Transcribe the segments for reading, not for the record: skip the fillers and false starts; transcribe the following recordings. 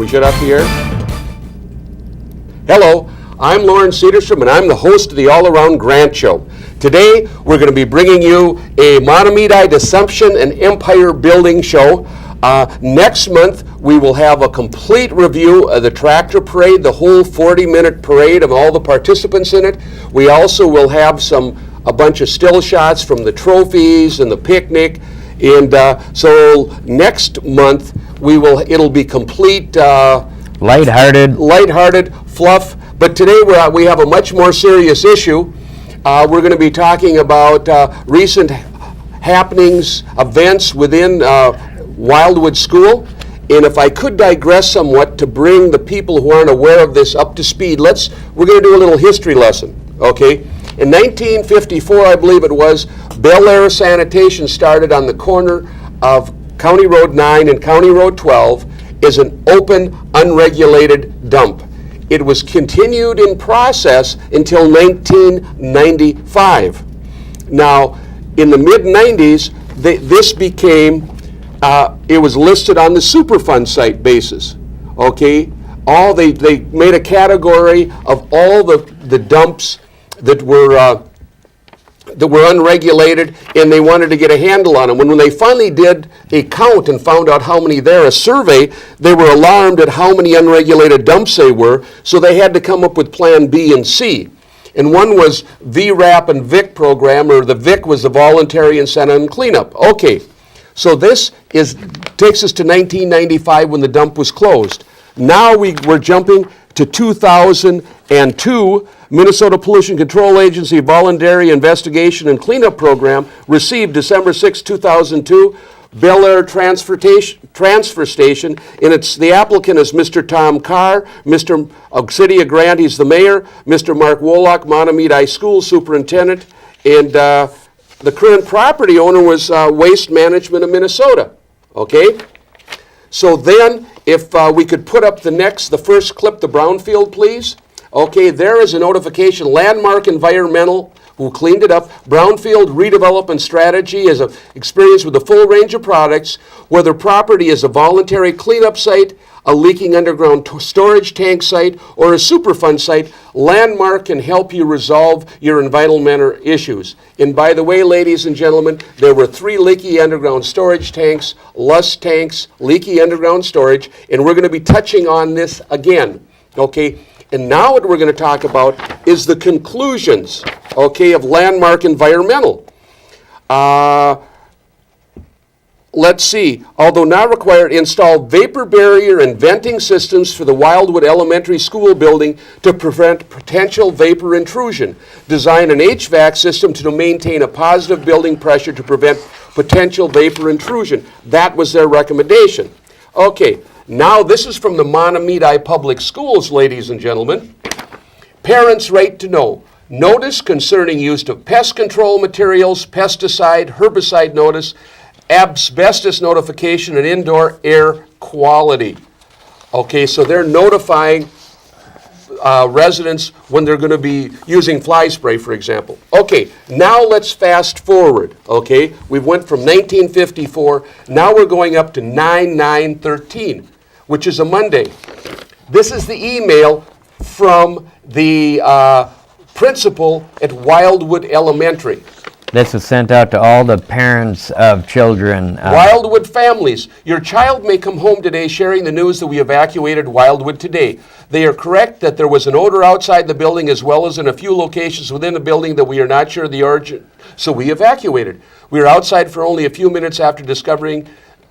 we shut off the air? Hello, I'm Loren Sederstrom, and I'm the host of the All Around Grant Show. Today, we're going to be bringing you a Monomedi Assumption and Empire Building show. Next month, we will have a complete review of the tractor parade, the whole 40-minute parade of all the participants in it. We also will have a bunch of still shots from the trophies and the picnic. And so next month, it'll be complete lighthearted fluff. But today we have a much more serious issue. We're going to be talking about recent happenings, events within Wildwood School. And if I could digress somewhat to bring the people who aren't aware of this up to speed, we're going to do a little history lesson, okay? In 1954, I believe it was, Bel Air Sanitation started on the corner of County Road 9 and County Road 12 as an open, unregulated dump. It was continued in process until 1995. Now, in the mid-90s, this became, it was listed on the Superfund site basis, okay? They made a category of all the dumps that were unregulated, and they wanted to get a handle on them. When they finally did a count and found out how many there, a survey, they were alarmed at how many unregulated dumps they were, so they had to come up with Plan B and C. And one was VRAP and VIC program, or the VIC was the Voluntary Incentive and Cleanup. Okay, so this takes us to 1995 when the dump was closed. Now we're jumping to 2002. Minnesota Pollution Control Agency Voluntary Investigation and Cleanup Program received December 6, 2002, Bel Air Transfer Station, and the applicant is Mr. Tom Carr, Mr. City of Grant, he's the mayor, Mr. Mark Woloch, Monomedi School Superintendent, and the current property owner was Waste Management of Minnesota, okay? So then, if we could put up the first clip, the brownfield, please. Okay, there is a notification. Landmark Environmental, who cleaned it up. Brownfield Redevelopment Strategy is an experience with a full range of products. Whether property is a voluntary cleanup site, a leaking underground storage tank site, or a Superfund site, Landmark can help you resolve your environmental issues. And by the way, ladies and gentlemen, there were 3 leaky underground storage tanks, lust tanks, leaky underground storage, and we're going to be touching on this again, okay? And now what we're going to talk about is the conclusions, okay, of Landmark Environmental. Let's see. Although not required, install vapor barrier and venting systems for the Wildwood Elementary School building to prevent potential vapor intrusion. Design an HVAC system to maintain a positive building pressure to prevent potential vapor intrusion. That was their recommendation. Okay. Now, this is from the Monomedi Public Schools, ladies and gentlemen. Parents' right to know. Notice concerning use of pest control materials, pesticide, herbicide notice, asbestos notification, and indoor air quality. Okay, so they're notifying residents when they're going to be using fly spray, for example. Okay, now let's fast forward, okay? We went from 1954, now we're going up to 9/9/13. Which is a Monday. This is the email from the principal at Wildwood Elementary. This is sent out to all the parents of children. Wildwood families, your child may come home today sharing the news that we evacuated Wildwood today. They are correct that there was an odor outside the building as well as in a few locations within the building that we are not sure the origin, so we evacuated. We were outside for only a few minutes after discovering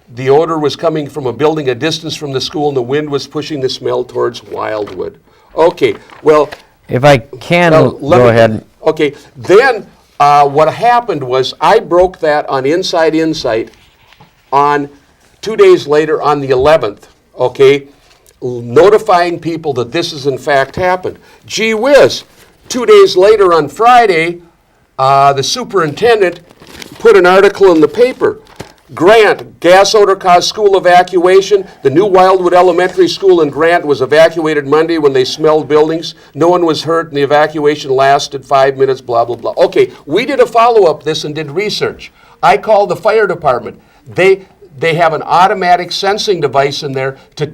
the odor was coming from a building a distance from the school, and the wind was pushing the smell towards Wildwood. Okay, well... If I can, go ahead. Okay, then what happened was I broke that on Inside Insight on 2 days later on the 11th, okay, notifying people that this has in fact happened. Gee whiz, 2 days later on Friday, the superintendent put an article in the paper. Grant, gas odor caused school evacuation. The new Wildwood Elementary School in Grant was evacuated Monday when they smelled buildings. No one was hurt and the evacuation lasted 5 minutes, blah, blah, blah. Okay, we did a follow-up this and did research. I called the fire department. they have an automatic sensing device in there to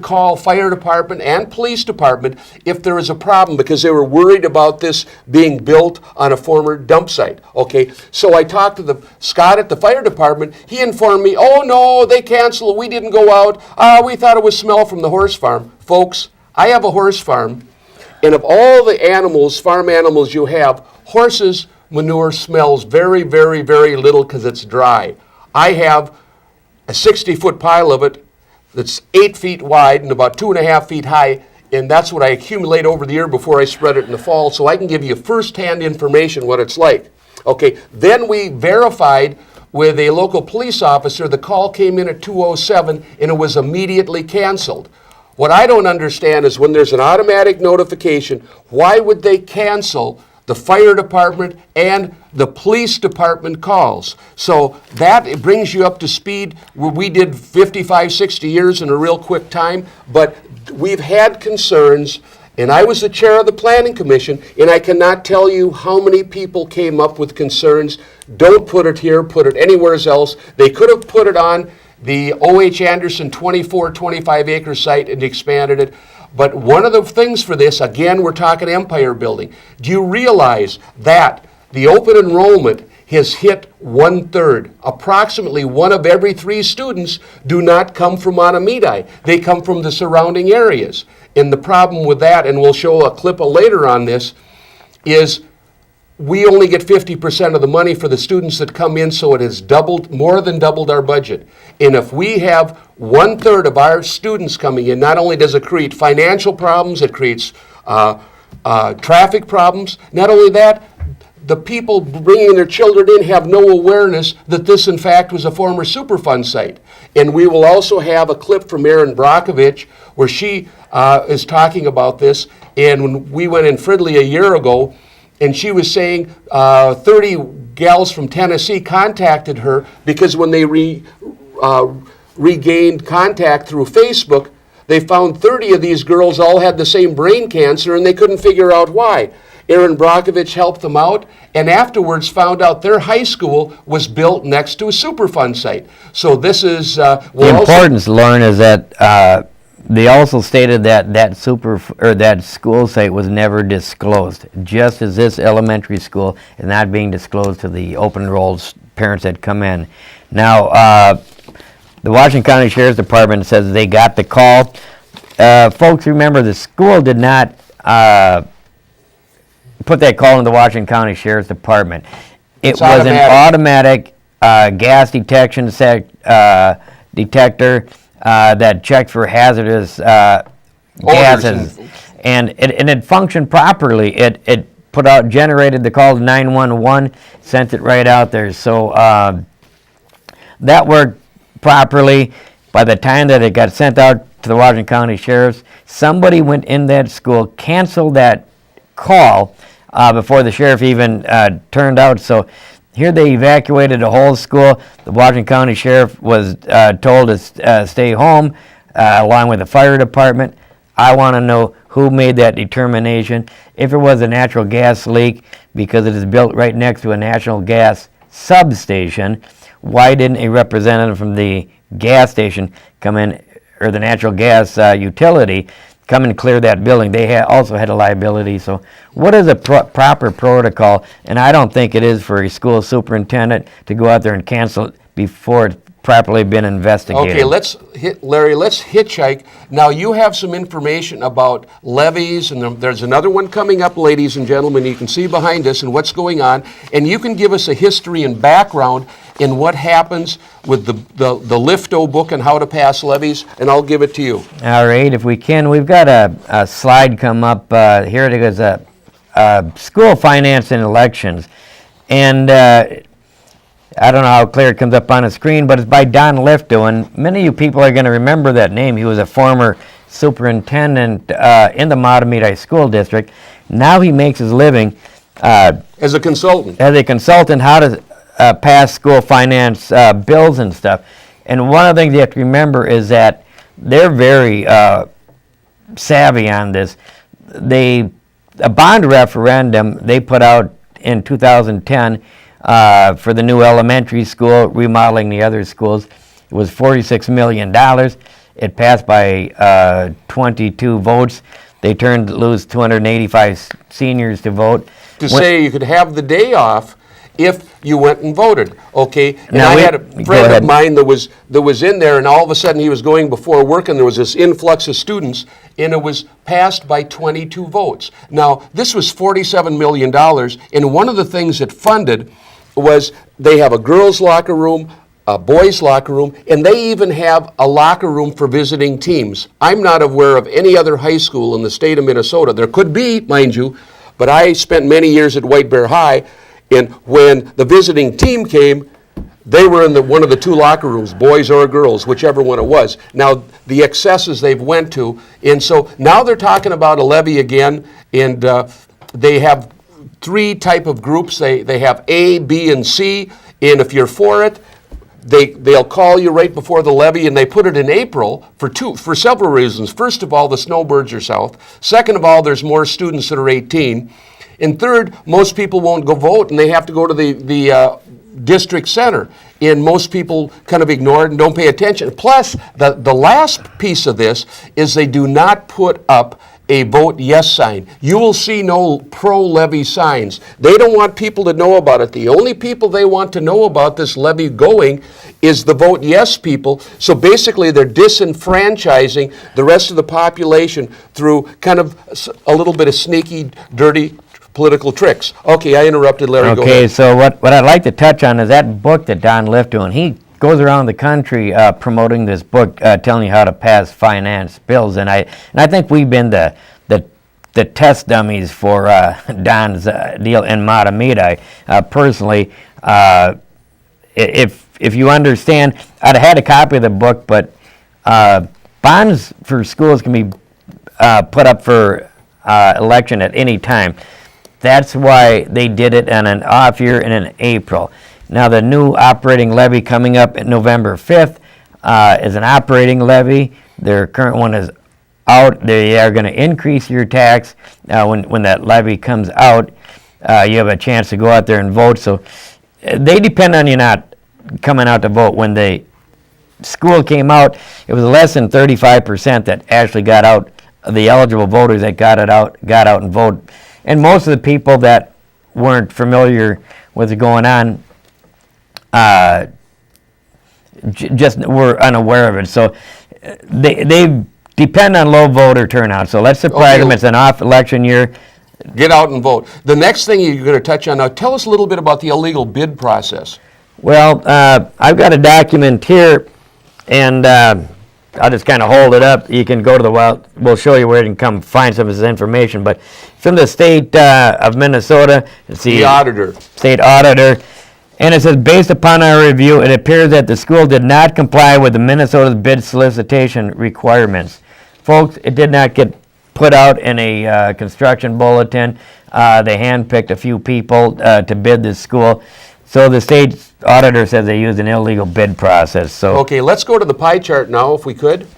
call fire department and police department if there is a problem, because they were worried about this being built on a former dump site. Okay, so I talked to Scott at the fire department. He informed me, oh no, they canceled, we didn't go out. We thought it was smell from the horse farm. Folks, I have a horse farm, and of all the animals, farm animals you have, horses manure smells very, very, very little because it's dry. I have a 60-foot pile of it that's 8 feet wide and about 2.5 feet high, and that's what I accumulate over the year before I spread it in the fall, so I can give you first-hand information what it's like. Okay, then we verified with a local police officer. The call came in at 2:07 and it was immediately canceled. What I don't understand is when there's an automatic notification, why would they cancel the fire department and the police department calls? So that it brings you up to speed where we did 55, 60 years in a real quick time, but we've had concerns, and I was the chair of the planning commission, and I cannot tell you how many people came up with concerns. Don't put it here, put it anywhere else. They could have put it on the O.H. Anderson 25 acre site and expanded it. But one of the things for this, again, we're talking Empire Building. Do you realize that the open enrollment has hit 1/3? Approximately 1 of every 3 students do not come from Mahtomedi. They come from the surrounding areas. And the problem with that, and we'll show a clip later on this, is we only get 50% of the money for the students that come in, so it has doubled, more than doubled our budget. And if we have 1/3 of our students coming in, not only does it create financial problems, it creates traffic problems. Not only that, the people bringing their children in have no awareness that this, in fact, was a former Superfund site. And we will also have a clip from Erin Brockovich where she is talking about this. And when we went in Fridley a year ago, and she was saying 30 gals from Tennessee contacted her because when they regained contact through Facebook, they found 30 of these girls all had the same brain cancer and they couldn't figure out why. Erin Brockovich helped them out, and afterwards found out their high school was built next to a Superfund site. So this is... the importance, Loren, is that they also stated that that school site was never disclosed, just as this elementary school is not being disclosed to the open enrolled parents that come in. Now, the Washington County Sheriff's Department says they got the call. Folks, remember the school did not put that call in the Washington County Sheriff's Department. It was automatic. An automatic gas detection detector that checked for hazardous gases, and it functioned properly. It generated the call to 911, sent it right out there. So that worked properly. By the time that it got sent out to the Washington County Sheriff's, somebody went in that school, canceled that call before the sheriff even turned out. So here they evacuated the whole school. The Washington County Sheriff was told to stay home along with the fire department. I want to know who made that determination. If it was a natural gas leak, because it is built right next to a natural gas substation, why didn't a representative from the gas station come in, or the natural gas utility, come and clear that building? They also had a liability. So what is a proper protocol? And I don't think it is for a school superintendent to go out there and cancel it before it's properly been investigated. Okay, Larry, let's hitchhike. Now you have some information about levies, and there's another one coming up, ladies and gentlemen. You can see behind us and what's going on, and you can give us a history and background in what happens with the LIFTO book and how to pass levies, and I'll give it to you. All right, if we can, we've got a slide come up. Here it is, school finance and elections. And I don't know how clear it comes up on the screen, but it's by Don Lifto, and many of you people are going to remember that name. He was a former superintendent in the Mahtomedi School District. Now he makes his living as a consultant. How to pass school finance bills and stuff. And one of the things you have to remember is that they're very savvy on this. A bond referendum they put out in 2010 for the new elementary school, remodeling the other schools. It was $46 million. It passed by 22 votes. They turned loose 285 seniors to vote. To say you could have the day off if you went and voted, okay? And Now I had a friend of mine that was in there, and all of a sudden he was going before work, and there was this influx of students, and it was passed by 22 votes. Now, this was $47 million, and one of the things it funded was they have a girls' locker room, a boys' locker room, and they even have a locker room for visiting teams. I'm not aware of any other high school in the state of Minnesota. There could be, mind you, but I spent many years at White Bear High, and when the visiting team came, they were in one of the two locker rooms, boys or girls, whichever one it was. Now, the excesses they've went to, and so now they're talking about a levy again, and they have three type of groups. They have A, B, and C, and if you're for it, they'll call you right before the levy, and they put it in April for several reasons. First of all, the snowbirds are south. Second of all, there's more students that are 18. And third, most people won't go vote, and they have to go to the district center. And most people kind of ignore it and don't pay attention. Plus, the last piece of this is they do not put up a vote yes sign. You will see no pro-levy signs. They don't want people to know about it. The only people they want to know about this levy going is the vote yes people. So basically they're disenfranchising the rest of the population through kind of a little bit of sneaky, dirty political tricks. Okay, I interrupted Larry. Go ahead. Okay, so what I'd like to touch on is that book that Don Lifto, and he goes around the country promoting this book, telling you how to pass finance bills, and I think we've been the test dummies for Don's deal in Matamita. Personally, if you understand, I'd have had a copy of the book, but bonds for schools can be put up for election at any time. That's why they did it on an off year and in April. Now, the new operating levy coming up at November 5th is an operating levy. Their current one is out. They are going to increase your tax. When that levy comes out, you have a chance to go out there and vote. So they depend on you not coming out to vote. When the school came out, it was less than 35% that actually got out, the eligible voters that got out and voted. And most of the people that weren't familiar with what's going on just were unaware of it. So they depend on low voter turnout. So let's surprise them. It's an off election year. Get out and vote. The next thing you're going to touch on now, tell us a little bit about the illegal bid process. Well, I've got a document here, and I'll just kind of hold it up. You can go to we'll show you where you can come find some of this information. But from the state of Minnesota, it's the auditor. State auditor. And it says, based upon our review, it appears that the school did not comply with the Minnesota's bid solicitation requirements. Folks, it did not get put out in a construction bulletin. They handpicked a few people to bid this school. So the state auditor says they used an illegal bid process. So okay, let's go to the pie chart now, if we could,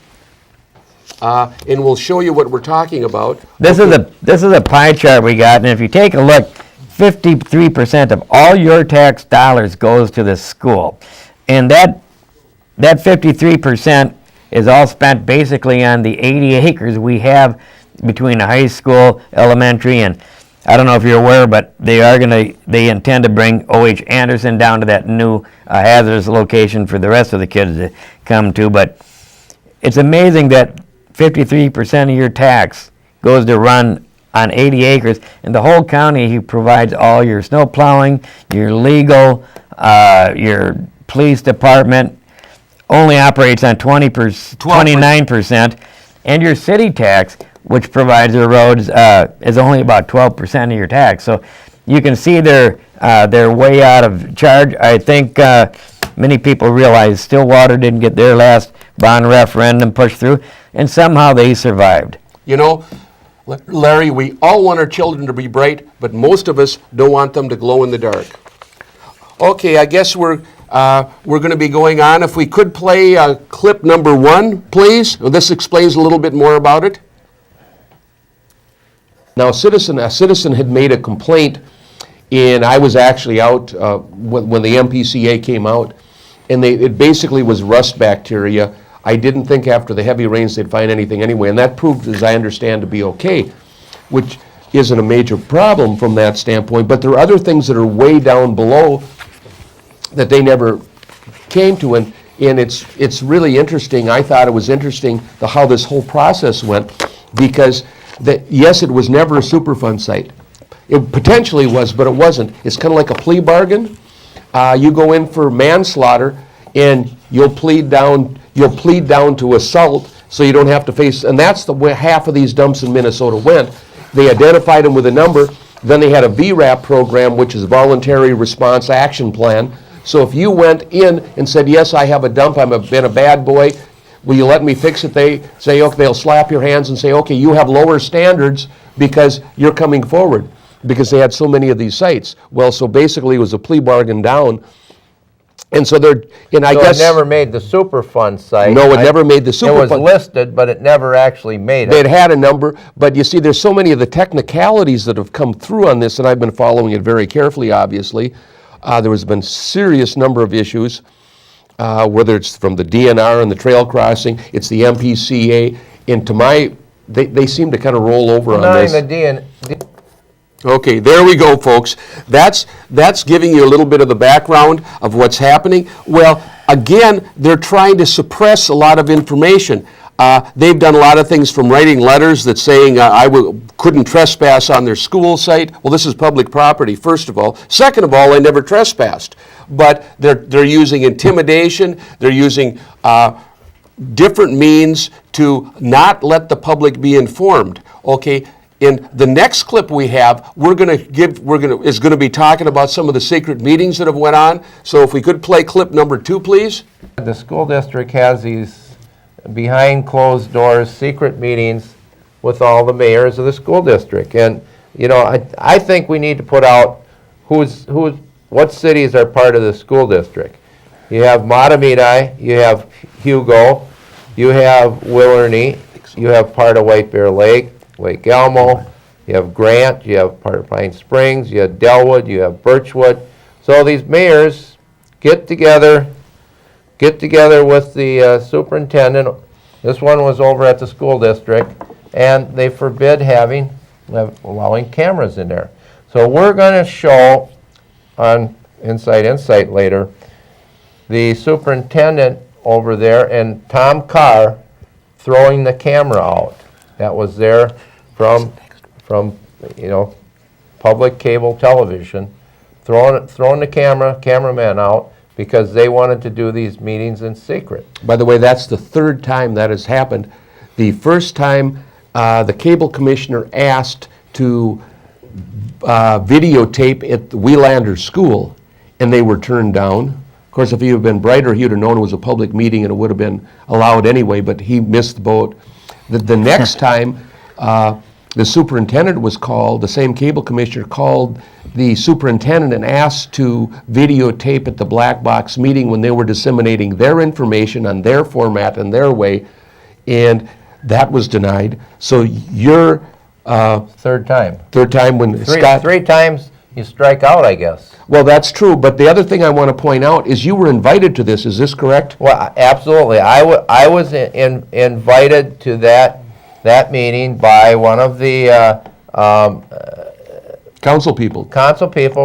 and we'll show you what we're talking about. This is a pie chart we got, and if you take a look, 53% of all your tax dollars goes to the school, and that 53% is all spent basically on the 80 acres we have between the high school, elementary, and I don't know if you're aware, but they intend to bring O.H. Anderson down to that new hazardous location for the rest of the kids to come to. But it's amazing that 53% of your tax goes to run on 80 acres. In the whole county, he provides all your snow plowing, your legal, your police department only operates on 29%, and your city tax, which provides the roads, is only about 12% of your tax. So you can see they're way out of charge. I think many people realize Stillwater didn't get their last bond referendum pushed through, and somehow they survived. You know, Larry, we all want our children to be bright, but most of us don't want them to glow in the dark. Okay, I guess we're going to be going on. If we could play clip number 1, please. This explains a little bit more about it. Now, a citizen had made a complaint And I was actually out when the MPCA came out, and it basically was rust bacteria. I didn't think after the heavy rains they'd find anything anyway, and that proved, as I understand, to be okay, which isn't a major problem from that standpoint. But there are other things that are way down below that they never came to, and it's really interesting. I thought it was interesting how this whole process went, because yes, it was never a Superfund site. It potentially was, but it wasn't. It's kind of like a plea bargain. You go in for manslaughter, and you'll plead down to assault, so you don't have to face. And that's the way half of these dumps in Minnesota went. They identified them with a number. Then they had a VRAP program, which is Voluntary Response Action Plan. So if you went in and said, yes, I have a dump, been a bad boy, will you let me fix it? They say, okay, they'll slap your hands and say, okay, you have lower standards because you're coming forward, because they had so many of these sites. Well, so basically it was a plea bargain down. And so they're, and I guess. It never made the Superfund site. No, it never made the Superfund. It was listed, but it never actually made it. It had a number, but you see, there's so many of the technicalities that have come through on this, and I've been following it very carefully, obviously. There has been serious number of issues, whether it's from the DNR and the trail crossing, it's the MPCA, and they seem to kind of roll over on this. Not even the Okay, there we go, folks. That's giving you a little bit of the background of what's happening. Well, again, they're trying to suppress a lot of information. They've done a lot of things, from writing letters that saying couldn't trespass on their school site. Well, this is public property, first of all. Second of all, I never trespassed. But they're using intimidation. They're using different means to not let the public be informed. Okay. In the next clip we have, is going to be talking about some of the secret meetings that have went on. So if we could play clip number 2, please. The school district has these behind closed doors secret meetings with all the mayors of the school district. And, you know, I think we need to put out what cities are part of the school district. You have Matamidi, you have Hugo, you have Willerny, you have part of White Bear Lake, Lake Elmo, you have Grant, you have part of Pine Springs, you have Delwood, you have Birchwood. So these mayors get together with the superintendent. This one was over at the school district, and they forbid allowing cameras in there. So we're going to show on Inside Insight later the superintendent over there and Tom Carr throwing the camera out. That was there from public cable television, throwing the cameraman out because they wanted to do these meetings in secret. By the way, that's the third time that has happened. The first time, the cable commissioner asked to videotape at the Welander School, and they were turned down. Of course, if he had been brighter, he would have known it was a public meeting and it would have been allowed anyway, but he missed the boat. The next time, the superintendent was called, the same cable commissioner called the superintendent and asked to videotape at the black box meeting when they were disseminating their information on their format and their way, and that was denied. So your third time when Scott... Three times you strike out, I guess. Well, that's true, but the other thing I want to point out is you were invited to this. Is this correct? Well, absolutely. I was invited to that meeting by one of the council people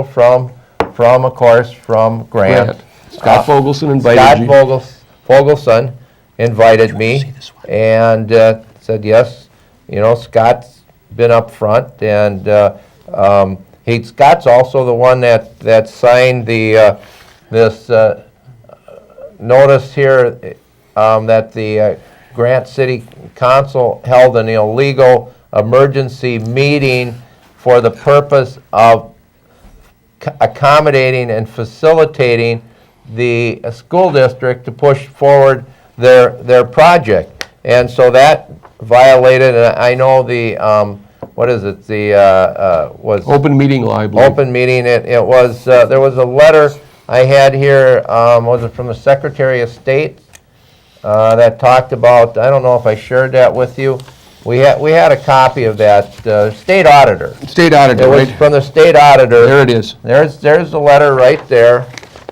from of course, from Grant. Scott Fogelson invited you. Scott Fogelson invited me and said, yes, Scott's been up front, and Scott's also the one that signed the this notice here that the Grant City Council held an illegal emergency meeting for the purpose of accommodating and facilitating the school district to push forward their project. And so that violated, and I know the, was open meeting law, I believe. Open meeting, it was, there was a letter I had here, was it from the Secretary of State? That talked about, I don't know if I shared that with you, we had a copy of that, state auditor. State auditor, It was right? from the state auditor. There it is. There's the letter right there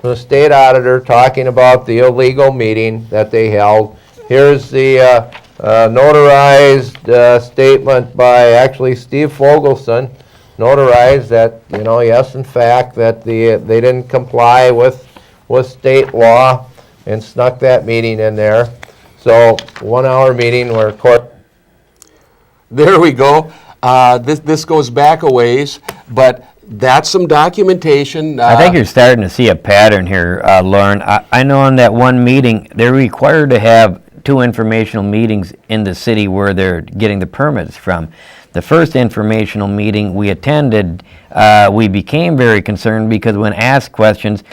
from the state auditor talking about the illegal meeting that they held. Here's the notarized statement by actually Steve Fogelson, notarized that, yes, in fact, that they didn't comply with state law and snuck that meeting in there. So 1 hour meeting where court. There we go. This goes back a ways, but that's some documentation. I think you're starting to see a pattern here, Loren. I know on that one meeting, they're required to have 2 informational meetings in the city where they're getting the permits from. The first informational meeting we attended, we became very concerned because when asked questions,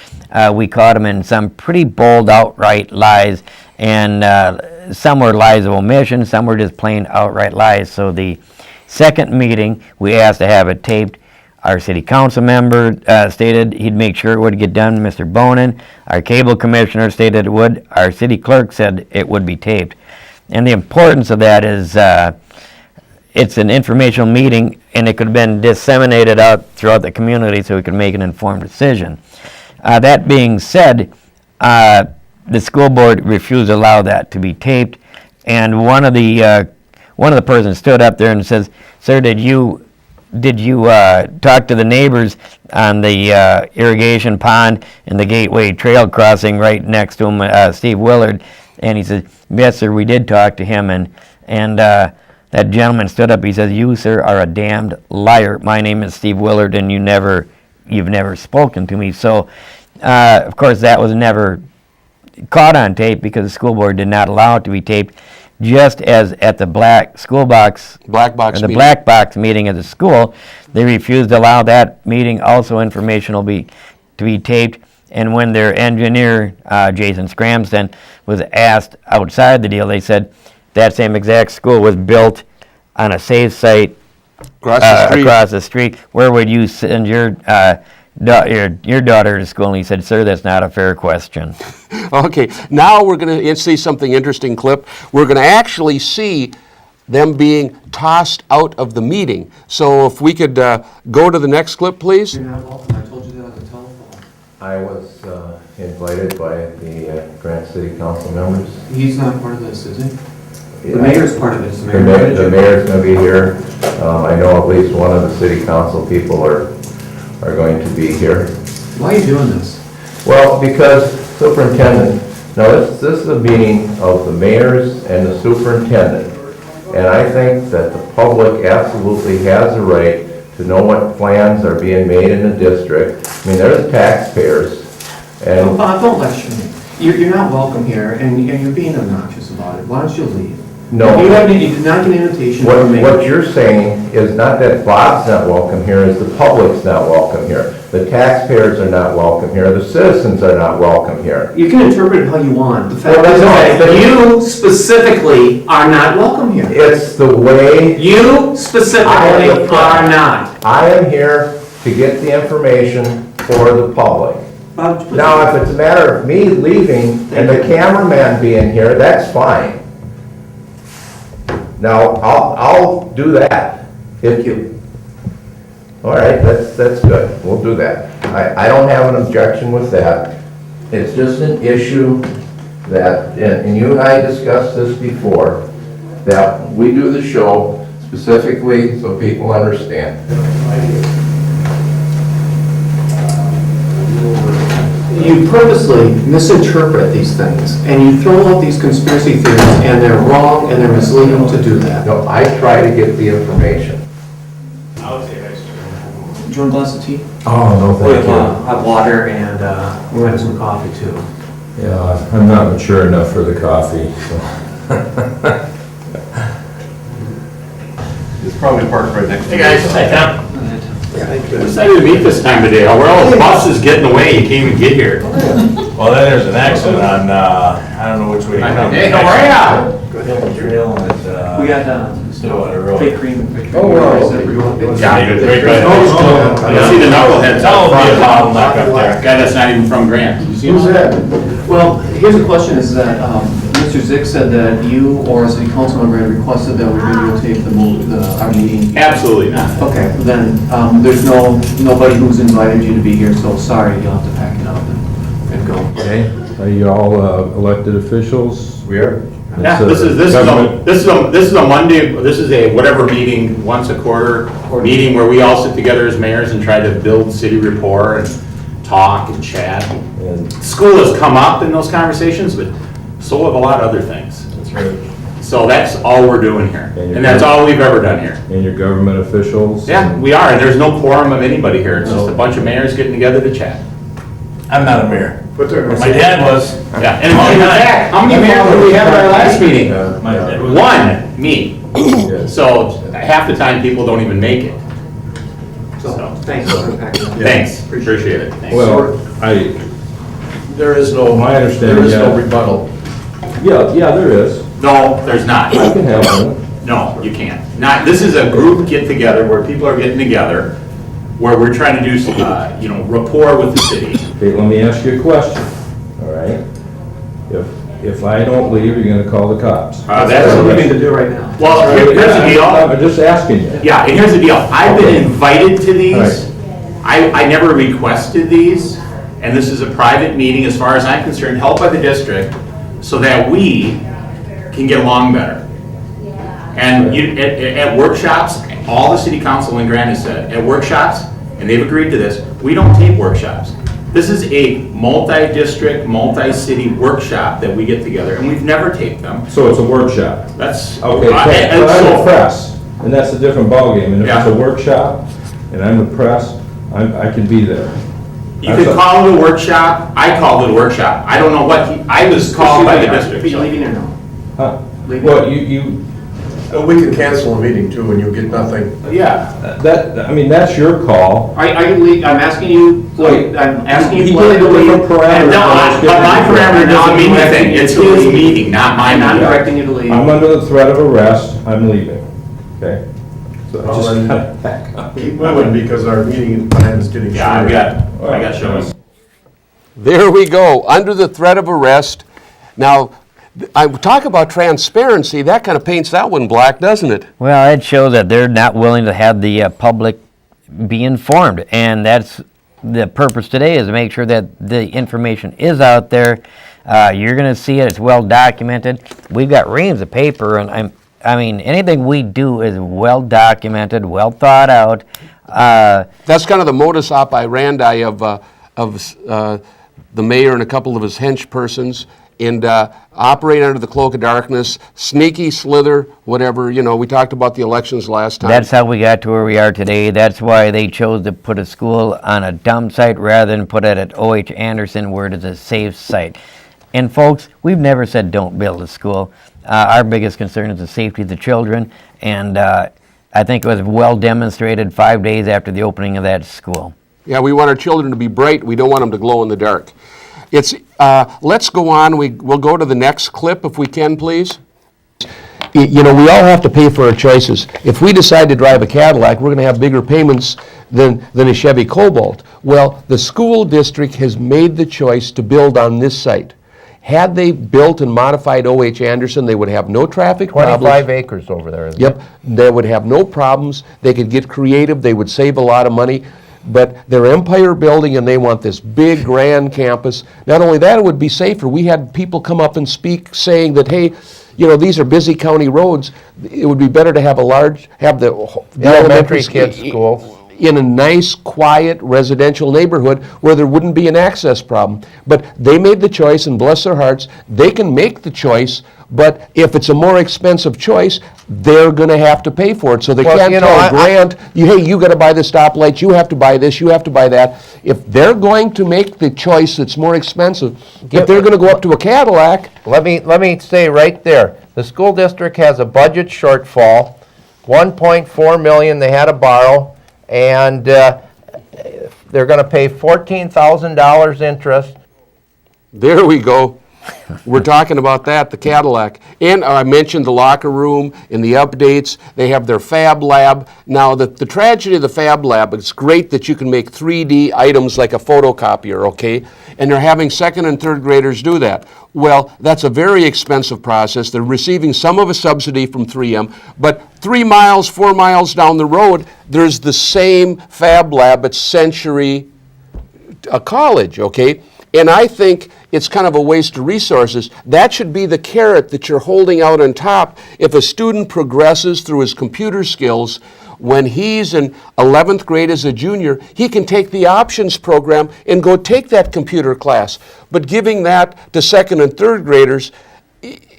we caught them in some pretty bold, outright lies, and some were lies of omission, some were just plain outright lies. So the second meeting, we asked to have it taped. Our city council member stated he'd make sure it would get done, Mr. Bonin. Our cable commissioner stated it would. Our city clerk said it would be taped. And the importance of that is it's an informational meeting, and it could have been disseminated out throughout the community so we could make an informed decision. That being said, the school board refused to allow that to be taped, and one of the persons stood up there and says, "Sir, did you talk to the neighbors on the irrigation pond and the Gateway Trail crossing right next to him, Steve Willard?" And he said, "Yes, sir, we did talk to him." And that gentleman stood up. He says, "You, sir, are a damned liar. My name is Steve Willard, and you've never spoken to me." So, of course, that was never caught on tape because the school board did not allow it to be taped. Just as at the black box meeting at the school, they refused to allow that meeting, also informational, to be taped. And when their engineer, Jason Scramston, was asked outside the deal, they said that same exact school was built on a safe site across the street. Where would you send your daughter to school? And he said, "Sir, that's not a fair question." Okay, now we're going to see something interesting, Clip. We're going to actually see them being tossed out of the meeting. So if we could go to the next clip, please. You're not welcome. I told you that on the telephone. I was invited by the Grant City Council members. He's not part of this, is he? The mayor's part of this. The mayor's going to be here. I know at least one of the city council people are going to be here. Why are you doing this? Well, because superintendent, now this is a meeting of the mayors and the superintendent. And I think that the public absolutely has a right to know what plans are being made in the district. I mean, they're the taxpayers. And Bob, don't lecture me. You're not welcome here, and you're being obnoxious about it. Why don't you leave? no. You did not get an invitation What, from me. what you're saying is not that Bob's not welcome here, is the public's not welcome here. The taxpayers are not welcome here, the citizens are not welcome here. You can interpret it how you want. The fact Well, is that's that not- you specifically are not welcome here. It's the way, You specifically are not. I am here to get the information for the public. Bob, please- Now, if it's a matter of me leaving and the cameraman being here, that's fine. Now, I'll do that. Thank you. All right, that's good, we'll do that. I don't have an objection with that. It's just an issue that, and you and I discussed this before, that we do the show specifically so people understand. You purposely misinterpret these things, and you throw out these conspiracy theories, and they're wrong, and they're misleading to do that. No, I try to get the information. Do you want a glass of tea? Oh, no, We have hot water, and we might have some coffee, too. Yeah, I'm not mature enough for the coffee, so. It's probably parked right next to Hey you. guys, hi Tom. Decided to meet this time of day. We're all the buses getting away. You can't even get here. Well, then there's an accident on, I don't know which way. I know. Hey, how are ya? Trail and, We got still on the road. fake cream and fake Oh, wow. Yeah, you did great. You see the knuckleheads out front. Bottleneck up there. Guy that's not even from Grant. You see him? that? Well, here's the question, is that, Mr. Zick said that you or a city council member had requested that we videotape our meeting. Absolutely not. Okay, then, there's nobody who's invited you to be here, so sorry, you'll have to pack it up and go. Okay. Are you all elected officials? We are. Yeah, this is a Monday, this is a whatever meeting, once a quarter meeting where we all sit together as mayors and try to build city rapport and talk and chat. And School has come up in those conversations, but so have a lot of other things. that's right. So that's all we're doing here, And you're and that's all we've ever done here. And your government officials? Yeah, we are, and there's no quorum of anybody here, it's just a bunch of mayors getting together to chat. I'm not a mayor. My dad was. Yeah, and in fact, how many mayors did we have at our last meeting? My dad was. One, me. Yes. So half the time, people don't even make it. So, thanks for packing up. Thanks, appreciate it. Thanks. Well, There is no, My understanding, there is no yeah. rebuttal. yeah, there is. No, there's not. I can have one. No, you can't. Not, this is a group get-together where people are getting together, where we're trying to do, rapport with the city. Okay, let me ask you a question, all right? If I don't leave, you're gonna call the cops. That's what we need to do right now. Well, here's the deal. I'm just asking you. Yeah, and here's the deal. I've been Okay. invited to these. Right. I never requested these, and this is a private meeting, as far as I'm concerned, held by the district, so that we can get along better. And at workshops, all the city council in Grant has said, at workshops, and they've agreed to this, we don't tape workshops. This is a multi-district, multi-city workshop that we get together, and we've never taped them. So it's a workshop? That's. Okay, and but I'm so- the press, and that's a different ballgame. And if it's Yeah. a workshop, and I'm the press, I can be there. You could call it a workshop, I called it a workshop. I don't know I was called by the district. Are you so- leaving or no? Huh? Leaving? Well, you, We can cancel a meeting too, and you'll get nothing. Yeah. that's your call. Are you leaving? I'm asking you, Wait. I'm asking you He politely gave to a leave. different parameter. No, but my parameter doesn't mean anything. It's his meeting, not my I'm not meeting. directing you to leave. I'm under the threat of arrest, I'm leaving, okay? So Well, just then- gotta back up. Keep moving because our meeting time is getting Yeah, shorter. I got shows. There we go, under the threat of arrest. Now, I talk about transparency, that kind of paints that one black, doesn't it? Well, it shows that they're not willing to have the public be informed, and that's the purpose today, is to make sure that the information is out there. You're going to see it, it's well documented. We've got reams of paper, and I mean, anything we do is well documented, well thought out. That's kind of the modus operandi of the mayor and a couple of his hench persons, and operate under the cloak of darkness, sneaky slither, whatever. We talked about the elections last time. That's how we got to where we are today. That's why they chose to put a school on a dump site rather than put it at O.H. Anderson, where it is a safe site. And folks, we've never said don't build a school. Our biggest concern is the safety of the children, and I think it was well demonstrated 5 days after the opening of that school. Yeah, we want our children to be bright. We don't want them to glow in the dark. Let's go on. We'll go to the next clip if we can, please. We all have to pay for our choices. If we decide to drive a Cadillac, we're going to have bigger payments than a Chevy Cobalt. Well, the school district has made the choice to build on this site. Had they built and modified O.H. Anderson, they would have no traffic problems. 25 acres over there, isn't it? Yep, they would have no problems. They could get creative. They would save a lot of money. But they're empire building, and they want this big, grand campus. Not only that, it would be safer. We had people come up and speak saying that, hey, these are busy county roads. It would be better to have the Elementary kids' school. in a nice, quiet, residential neighborhood where there wouldn't be an access problem. But they made the choice, and bless their hearts, they can make the choice, but if it's a more expensive choice, they're going to have to pay for it. So they Well, can't tell Grant, hey, you got to buy the stoplights, you have to buy this, you have to buy that. If they're going to make the choice that's more expensive, if they're going to go up to a Cadillac, Let me say right there, the school district has a budget shortfall, 1.4 million they had to borrow, and they're going to pay $14,000 interest. there we go. We're talking about that, the Cadillac. And I mentioned the locker room and the updates. They have their Fab Lab. Now, the tragedy of the Fab Lab, it's great that you can make 3D items like a photocopier, okay? And they're having second and third graders do that. Well, that's a very expensive process. They're receiving some of a subsidy from 3M, but 3 miles, 4 miles down the road, there's the same Fab Lab at Century College, okay? And I think it's kind of a waste of resources. That should be the carrot that you're holding out on top. If a student progresses through his computer skills, when he's in 11th grade as a junior, he can take the options program and go take that computer class. But giving that to second and third graders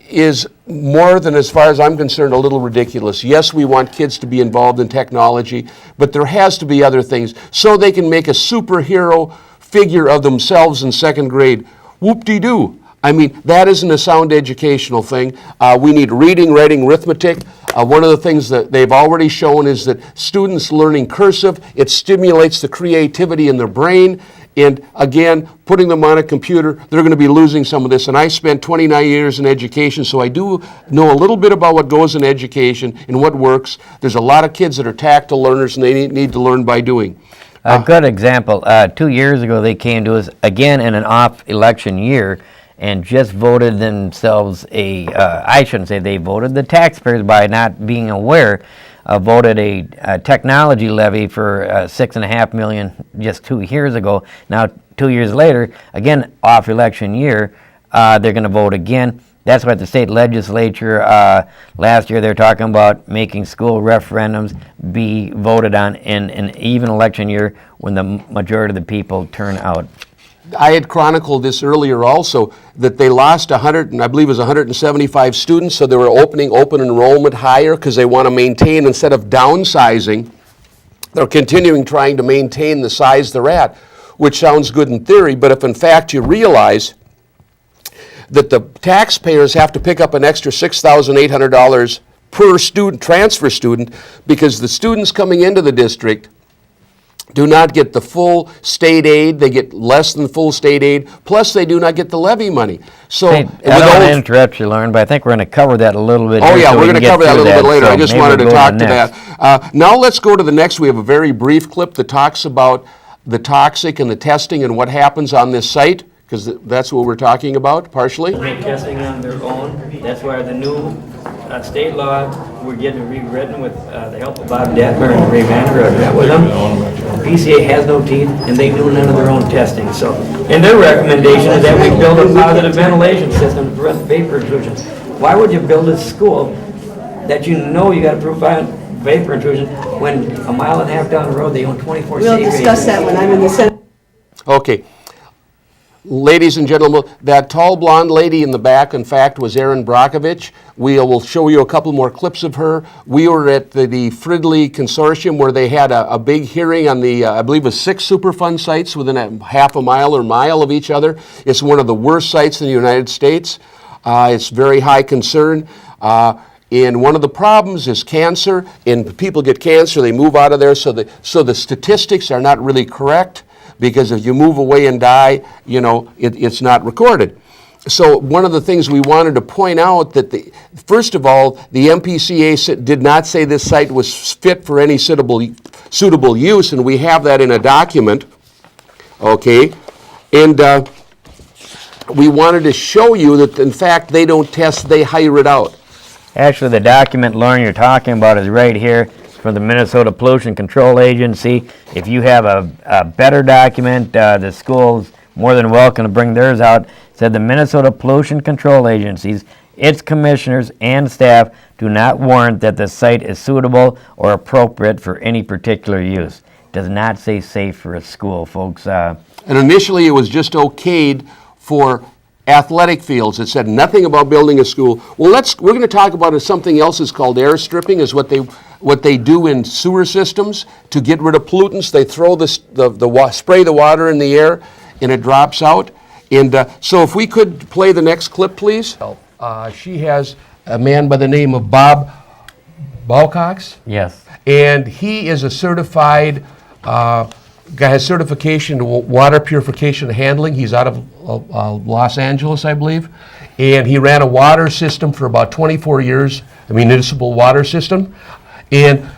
is more than, as far as I'm concerned, a little ridiculous. Yes, we want kids to be involved in technology, but there has to be other things so they can make a superhero figure of themselves in second grade. Whoop-de-doo. I mean, that isn't a sound educational thing. We need reading, writing, arithmetic. One of the things that they've already shown is that students learning cursive, it stimulates the creativity in their brain. And again, putting them on a computer, they're going to be losing some of this. And I spent 29 years in education, so I do know a little bit about what goes in education and what works. There's a lot of kids that are tactile learners, and they need to learn by doing. A good example, 2 years ago they came to us again in an off-election year and just voted themselves I shouldn't say they voted, the taxpayers, by not being aware, voted a technology levy for $6.5 million just 2 years ago. Now 2 years later, again off-election year, they're going to vote again. That's why the state legislature last year they're talking about making school referendums be voted on in an even election year when the majority of the people turn out. I had chronicled this earlier also, that they lost 100, and I believe it was 175 students, so they were opening open enrollment higher because they want to maintain, instead of downsizing, they're continuing trying to maintain the size they're at, which sounds good in theory, but if in fact you realize that the taxpayers have to pick up an extra $6,800 per student, transfer student, because the students coming into the district do not get the full state aid, they get less than full state aid, plus they do not get the levy money. So, Hey, I don't want to interrupt you, Lauren, but I think we're going to cover that a little bit. Oh here yeah, so we're we going can to get cover that a through little bit later. so I just maybe wanted to we'll go talk to next. that. Now let's go to the next. We have a very brief clip that talks about the toxic and the testing and what happens on this site, because that's what we're talking about, partially. Make testing on their own. That's why the new state law, we're getting rewritten with the help of Bob Detmer and Ray Vander. I've met with them. PCA has no teeth, and they do none of their own testing. So, and their recommendation is that we build a positive ventilation system to prevent vapor intrusion. Why would you build a school that you know you got to prevent vapor intrusion when a mile and a half down the road they own 24 We'll safe discuss that when I'm in the Senate. Okay. Ladies and gentlemen, that tall blonde lady in the back, in fact, was Erin Brockovich. We will show you a couple more clips of her. We were at the Fridley Consortium where they had a big hearing on the, I believe it was 6 Superfund sites within a half a mile or mile of each other. It's one of the worst sites in the United States. It's very high concern. And one of the problems is cancer, and people get cancer, they move out of there, so the statistics are not really correct. Because if you move away and die, you know, it's not recorded. So one of the things we wanted to point out that, first of all, the MPCA did not say this site was fit for any suitable use, and we have that in a document, okay? And we wanted to show you that, in fact, they don't test, they hire it out. Actually, the document, Lauren, you're talking about is right here from the Minnesota Pollution Control Agency. If you have a better document, the school's more than welcome to bring theirs out. It said the Minnesota Pollution Control Agencies, its commissioners and staff do not warrant that the site is suitable or appropriate for any particular use. It does not say safe for a school, folks. And initially, it was just okayed for athletic fields. It said nothing about building a school. Well, we're going to talk about something else is called air stripping, is what they do in sewer systems to get rid of pollutants. They throw spray the water in the air, and it drops out. And so if we could play the next clip, please. She has a man by the name of Bob Balcox. Yes. And he is a certified guy has certification in water purification and handling. He's out of Los Angeles, I believe. And he ran a water system for about 24 years, a municipal water system. And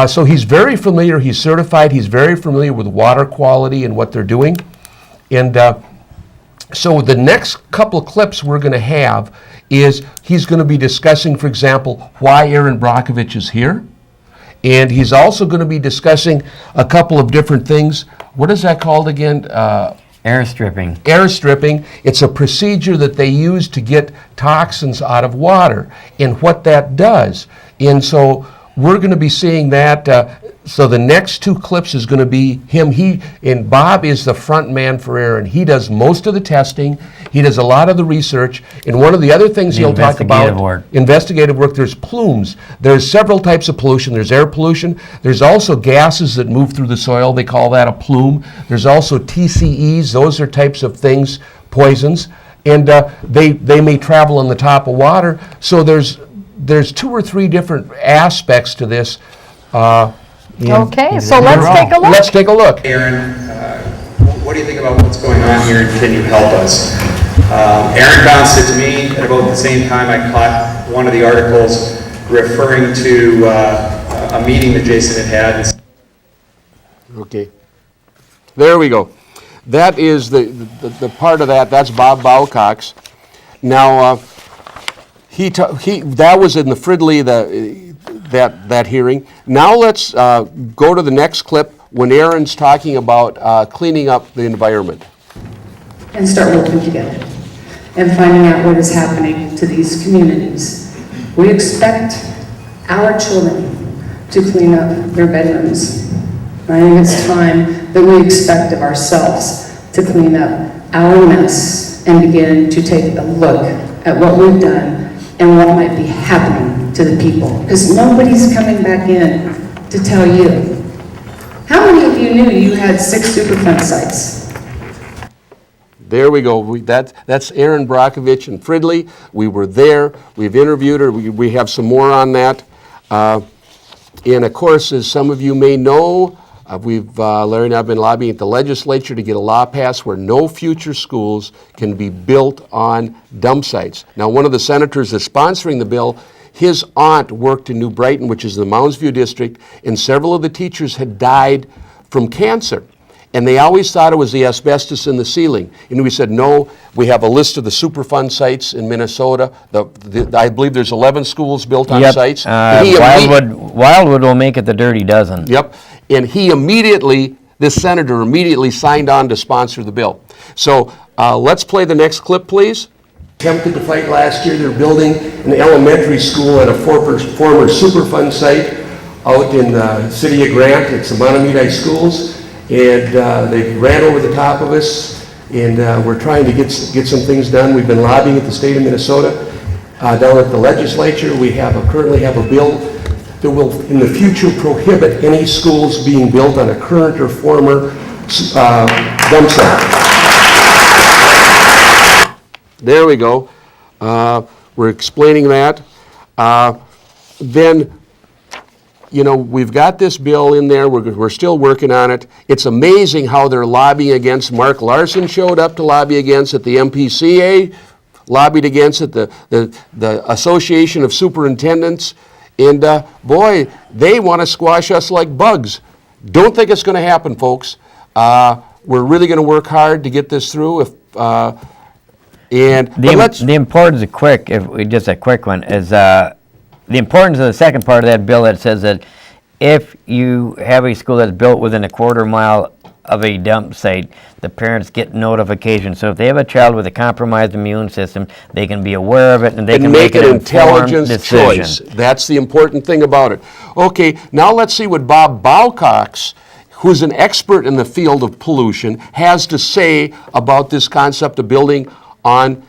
so he's very familiar, he's certified, he's very familiar with water quality and what they're doing. And so the next couple of clips we're going to have is he's going to be discussing, for example, why Aaron Brockovich is here. And he's also going to be discussing a couple of different things. What is that called again? Air stripping. Air stripping. It's a procedure that they use to get toxins out of water and what that does. And so we're going to be seeing that. So the next two clips is going to be him. And Bob is the front man for Aaron. He does most of the testing. He does a lot of the research. And one of the other things he'll talk about, investigative work, there's plumes. There's several types of pollution. There's air pollution. There's also gases that move through the soil. They call that a plume. There's also TCEs. Those are types of things, poisons. And they may travel on the top of water. So there's 2 or 3 different aspects to this. Okay, so let's take a look. Let's take a look. Aaron, what do you think about what's going on here, and can you help us? Aaron bounced it to me at about the same time I caught one of the articles referring to a meeting that Jason had had. Okay. There we go. That is the part of that. That's Bob Bowcox. Now, that was in the Fridley, that hearing. Now let's go to the next clip when Aaron's talking about cleaning up the environment. And start working together and finding out what is happening to these communities. We expect our children to clean up their bedrooms. I think it's time that we expect of ourselves to clean up our mess and begin to take a look at what we've done and what might be happening to the people. Because nobody's coming back in to tell you. How many of you knew you had 6 Superfund sites? There we go. That's Erin Brockovich in Fridley. We were there. We've interviewed her. We have some more on that. And of course, as some of you may know, Larry and I have been lobbying at the legislature to get a law passed where no future schools can be built on dump sites. Now, one of the senators that's sponsoring the bill, his aunt worked in New Brighton, which is the Mounds View district, and several of the teachers had died from cancer. And they always thought it was the asbestos in the ceiling. And we said, no, we have a list of the Superfund sites in Minnesota. I believe there's 11 schools built on sites. Wildwood will make it the dirty dozen. Yep. And this senator immediately signed on to sponsor the bill. So let's play the next clip, please. Attempted to fight last year. They're building an elementary school at a former Superfund site out in the city of Grant. It's the Montemite Schools. And they ran over the top of us, and we're trying to get some things done. We've been lobbying at the state of Minnesota. Down at the legislature, we currently have a bill that will, in the future, prohibit any schools being built on a current or former dump site. There we go. We're explaining that. Then, we've got this bill in there. We're still working on it. It's amazing how they're lobbying against. Mark Larson showed up to lobby against it. The MPCA lobbied against it. The Association of Superintendents. And boy, they want to squash us like bugs. Don't think it's going to happen, folks. We're really going to work hard to get this through. The importance of just a quick one, is the importance of the second part of that bill that says that if you have a school that's built within a quarter mile of a dump site, the parents get notification. So if they have a child with a compromised immune system, they can be aware of it and they can make an intelligent choice. That's the important thing about it. Okay, now let's see what Bob Bowcox, who's an expert in the field of pollution, has to say about this concept of building on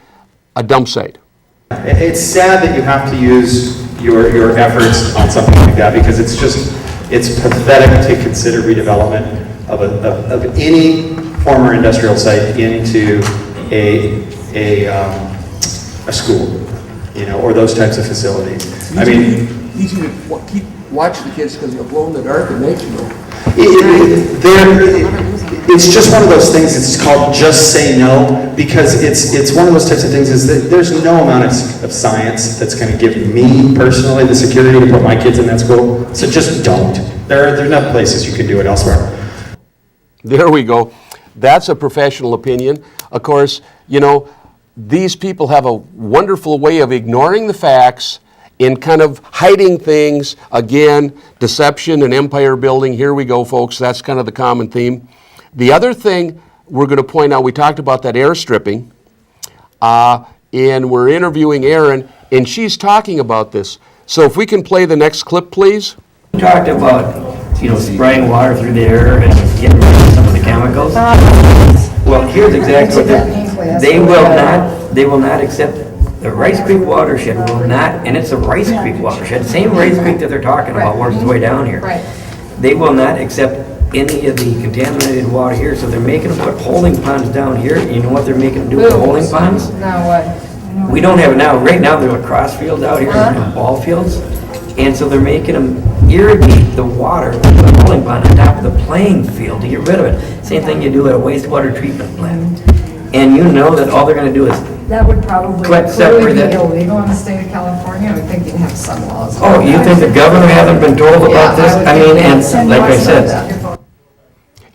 a dump site. It's sad that you have to use your efforts on something like that, because it's pathetic to consider redevelopment of any former industrial site into a school, or those types of facilities. I mean, watch the kids because they'll glow in the dark and they can go. It's just one of those things, it's called just say no, because it's one of those types of things is that there's no amount of science that's going to give me personally the security to put my kids in that school, so just don't. There are enough places you can do it elsewhere. There we go. That's a professional opinion. Of course, you know, these people have a wonderful way of ignoring the facts in kind of hiding things. Again, deception and empire building. Here we go, folks. That's kind of the common theme. The other thing we're going to point out, we talked about that airstripping, and we're interviewing Erin, and she's talking about this. So if we can play the next clip, please. We talked about, you know, spraying water through the air and getting rid of some of the chemicals. Well, here's exactly what they will not accept. The Rice Creek watershed will not, and it's a Rice Creek watershed, same Rice Creek that they're talking about works its way down here. Right. They will not accept any of the contaminated water here, so they're making them put holding ponds down here. You know what they're making them do with the holding ponds? Now what? We don't have it now. Right now, there are lacrosse fields out here and ball fields, and so they're making them irrigate the water with the holding pond on top of the playing field to get rid of it. Same thing you do at a wastewater treatment plant. And you know that all they're going to do is That would probably Collect clearly be separate- illegal in the state of California. I would think you'd have some laws. oh, you think the governor hasn't been told about this? I mean, and like I said,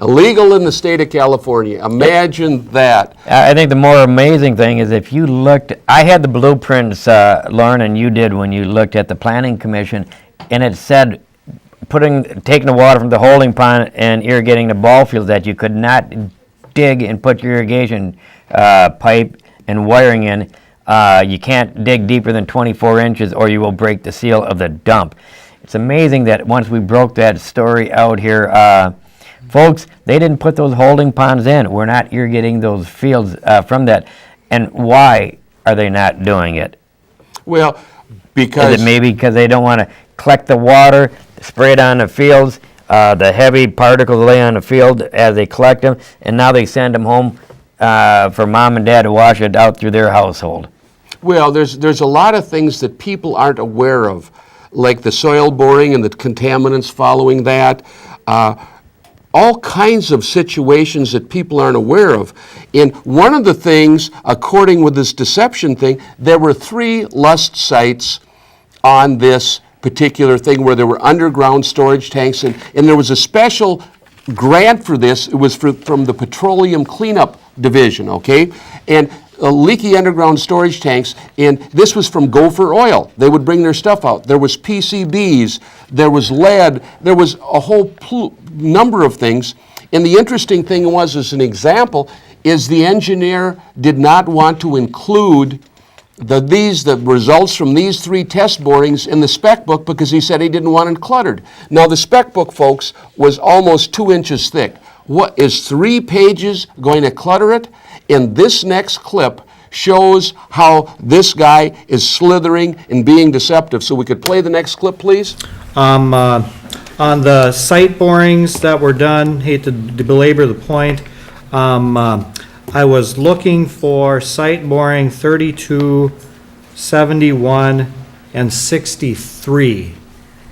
Illegal in the state of California. Imagine that. I think the more amazing thing is if you looked, I had the blueprints, Loren, and you did when you looked at the planning commission, and it said taking the water from the holding pond and irrigating the ball fields, that you could not dig and put your irrigation pipe and wiring in. You can't dig deeper than 24 inches or you will break the seal of the dump. It's amazing that once we broke that story out here, folks, they didn't put those holding ponds in. We're not irrigating those fields from that. And why are they not doing it? Well, because... Is it maybe because they don't want to collect the water, spray it on the fields, the heavy particles lay on the field as they collect them, and now they send them home for mom and dad to wash it out through their household? Well, there's a lot of things that people aren't aware of, like the soil boring and the contaminants following that. All kinds of situations that people aren't aware of. And one of the things, according with this deception thing, there were 3 lust sites on this particular thing where there were underground storage tanks, and there was a special grant for this. It was from the Petroleum Cleanup Division, okay? And leaky underground storage tanks, and this was from Gopher Oil. They would bring their stuff out. There was PCBs, there was lead, there was a whole number of things. And the interesting thing was, as an example, is the engineer did not want to include the results from these 3 test borings in the spec book because he said he didn't want it cluttered. Now the spec book, folks, was almost 2 inches thick. What is 3 pages going to clutter it? And this next clip shows how this guy is slithering and being deceptive. So we could play the next clip, please. On the site borings that were done, hate to belabor the point, I was looking for site boring 32, 71, and 63,